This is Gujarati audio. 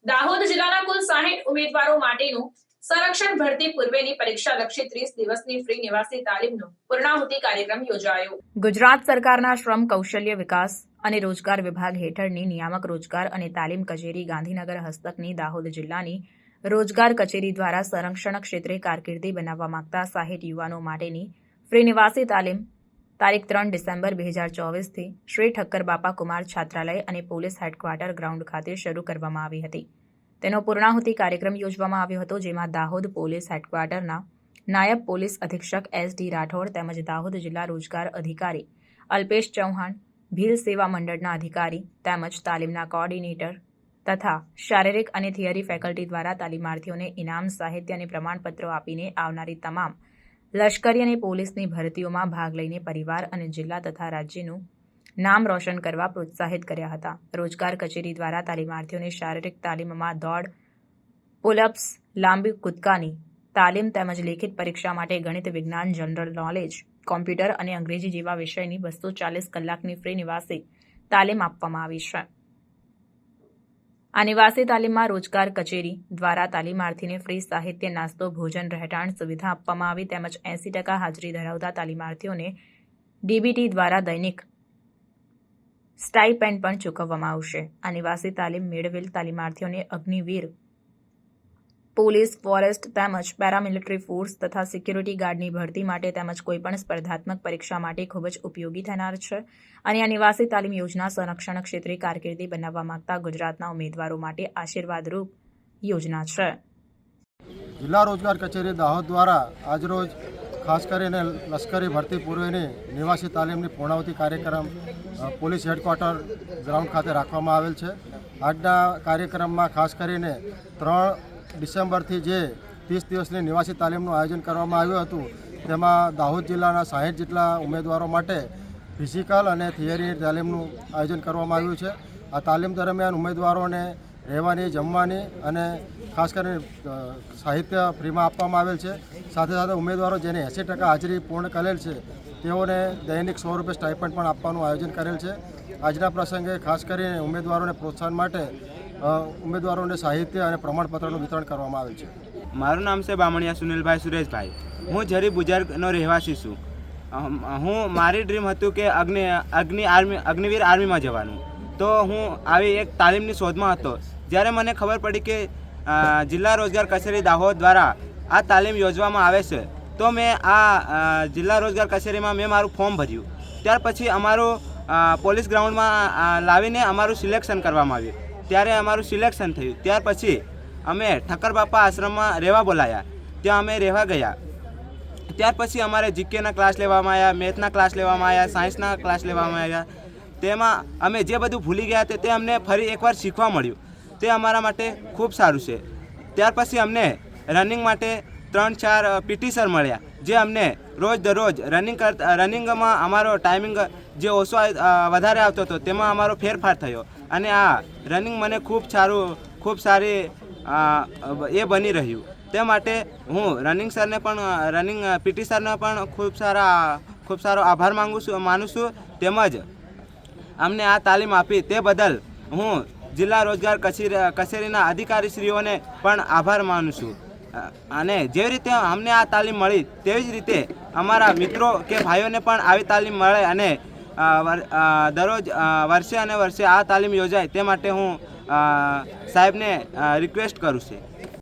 દાહોદ જિલ્લાના કુલ 60 ઉમેદવારો માટેનું સંરક્ષણ ભરતી પૂર્વેની પરીક્ષાલક્ષી 30 દિવસની ફ્રી નિવાસી તાલીમનો પૂર્ણાહુતિ કાર્યક્રમ યોજાયો। ગુજરાત સરકારના શ્રમ કૌશલ્ય વિકાસ અને રોજગાર વિભાગ હેઠળની નિયામક રોજગાર અને તાલીમ કચેરી ગાંધીનગર હસ્તકની દાહોદ જિલ્લાની રોજગાર કચેરી દ્વારા સંરક્ષણ ક્ષેત્રે કારકિર્દી બનાવવા માંગતા 60 યુવાનો માટેની ફ્રી નિવાસી તાલીમ તારીખ 3 ડિસેમ્બર 2024 શ્રી ઠક્કર બાપા કુમાર છાત્રાલય અને પોલીસ હેડક્વાર્ટર ગ્રાઉન્ડ ખાતે શરૂ કરવામાં આવી હતી। તેનો પૂર્ણાહુતિ કાર્યક્રમ યોજવામાં આવ્યો હતો, જેમાં દાહોદ પોલીસ હેડક્વાર્ટરના નાયબ પોલીસ અધિક્ષક S.D. રાઠોડ તેમજ દાહોદ જિલ્લા રોજગાર અધિકારી અલ્પેશ ચૌહાણ, ભીલ સેવા મંડળના અધિકારી તેમજ તાલીમના કોઓર્ડિનેટર તથા શારીરિક અને થિયરી ફેકલ્ટી દ્વારા તાલીમાર્થીઓને ઇનામ, સાહિત્ય અને પ્રમાણપત્રો આપીને આવનારી તમામ લશ્કરી અને પોલીસની ભરતીઓમાં ભાગ લઈને પરિવાર અને જિલ્લા તથા રાજ્યનું નામ રોશન કરવા પ્રોત્સાહિત કર્યા હતા। રોજગાર કચેરી દ્વારા તાલીમાર્થીઓને શારીરિક તાલીમમાં દોડ, પુલઅપ્સ, લાંબી કૂદકાની તાલીમ તેમજ લેખિત પરીક્ષા માટે ગણિત, વિજ્ઞાન, જનરલ નોલેજ, કોમ્પ્યુટર અને અંગ્રેજી જેવા વિષયની 240 કલાકની ફ્રી નિવાસી તાલીમ આપવામાં આવી છે। આ નિવાસી તાલીમમાં રોજગાર કચેરી દ્વારા તાલીમાર્થીને ફ્રી સાહિત્ય, નાસ્તો, ભોજન, રહેઠાણ સુવિધા આપવામાં આવી તેમજ 80% હાજરી ધરાવતા તાલીમાર્થીઓને DBT દ્વારા દૈનિક સ્ટાઇપેન્ડ પણ ચૂકવવામાં આવશે। આ નિવાસી તાલીમ મેળવેલ તાલીમાર્થીઓને અગ્નિવીર, પોલીસ, ફોરેસ્ટ તેમજ પેરામિલિટરી ફોર્સ તથા સિક્યુરિટી ગાર્ડની ભરતી માટે તેમજ કોઈપણ સ્પર્ધાત્મક પરીક્ષા માટે ખૂબ જ ઉપયોગી થનાર છે અને આ નિવાસી તાલીમ યોજના સંરક્ષણ ક્ષેત્રે કારકિર્દી બનાવવા માંગતા ગુજરાતના ઉમેદવારો માટે આશીર્વાદરૂપ યોજના છે। જિલ્લા રોજગાર કચેરી દાહોદ દ્વારા આજરોજ ખાસ કરીને લશ્કરી ભરતી પૂર્વેની નિવાસી તાલીમની પૂર્ણાહુતિ કાર્યક્રમ પોલીસ હેડક્વાર્ટર ગ્રાઉન્ડ ખાતે રાખવામાં આવેલ છે। આજના કાર્યક્રમમાં ખાસ કરીને 3 ડિસેમ્બરથી જે 30 દિવસની નિવાસી તાલીમનું આયોજન કરવામાં આવ્યું હતું, તેમાં દાહોદ જિલ્લાના 60 જેટલા ઉમેદવારો માટે ફિઝિકલ અને થિયરી તાલીમનું આયોજન કરવામાં આવ્યું છે। આ તાલીમ દરમિયાન ઉમેદવારોને રહેવાની, જમવાની અને ખાસ કરીને સાહિત્ય ફ્રીમાં આપવામાં આવેલ છે। સાથે સાથે ઉમેદવારો જેને 80% હાજરી પૂર્ણ કરેલ છે તેઓને દૈનિક 100 રૂપિયા સ્ટાઇપેન્ડ પણ આપવાનું આયોજન કરેલ છે। આજના પ્રસંગે ખાસ કરીને ઉમેદવારોને પ્રોત્સાહન માટે ઉમેદવારોને સાહિત્ય અને પ્રમાણપત્રનું વિતરણ કરવામાં આવેલ છે। મારું નામ છે બામણિયા સુનિલભાઈ સુરેશભાઈ। હું જરી બુજારનો રહેવાસી છું। મારી ડ્રીમ હતું કે અગ્નિવીર આર્મીમાં જવાનું, તો હું આવી એક તાલીમની શોધમાં હતો। જ્યારે મને ખબર પડી કે જિલ્લા રોજગાર કચેરી દાહોદ દ્વારા આ તાલીમ યોજવામાં આવે છે, તો મેં આ જિલ્લા રોજગાર કચેરીમાં મેં મારું ફોર્મ ભર્યું। ત્યાર પછી અમારું પોલીસ ગ્રાઉન્ડમાં લાવીને અમારું સિલેક્શન કરવામાં આવ્યું। ત્યારે અમારું સિલેક્શન થયું। ત્યાર પછી અમે ઠક્કર બાપા આશ્રમમાં રહેવા બોલાયા, ત્યાં અમે રહેવા ગયા। ત્યાર પછી અમારે જીકેના ક્લાસ લેવામાં આવ્યા, મેથના ક્લાસ લેવામાં આવ્યા, સાયન્સના ક્લાસ લેવામાં આવ્યા। તેમાં અમે જે બધું ભૂલી ગયા તે અમને ફરી એકવાર શીખવા મળ્યું। તે અમારા માટે ખૂબ સારું છે। ત્યાર પછી અમને રનિંગ માટે 3-4 PT સર મળ્યા, જે અમને રોજ દરરોજ રનિંગમાં અમારો ટાઈમિંગ જે ઓછો વધારે આવતો હતો તેમાં અમારો ફેરફાર થયો અને આ રનિંગ મને ખૂબ સારી એ બની રહ્યું। તે માટે હું રનિંગ PT સરને પણ ખૂબ સારો આભાર માનું છું। તેમજ અમને આ તાલીમ આપી તે બદલ હું જિલ્લા રોજગાર કચેરીના અધિકારીશ્રીઓને પણ આભાર માનું છું। અને જેવી રીતે અમને આ તાલીમ મળી તેવી જ રીતે અમારા મિત્રો કે ભાઈઓને પણ આવી તાલીમ મળે અને દરરોજ વર્ષે આ તાલીમ યોજાય તે માટે હું સાહેબને રિક્વેસ્ટ કરું છું।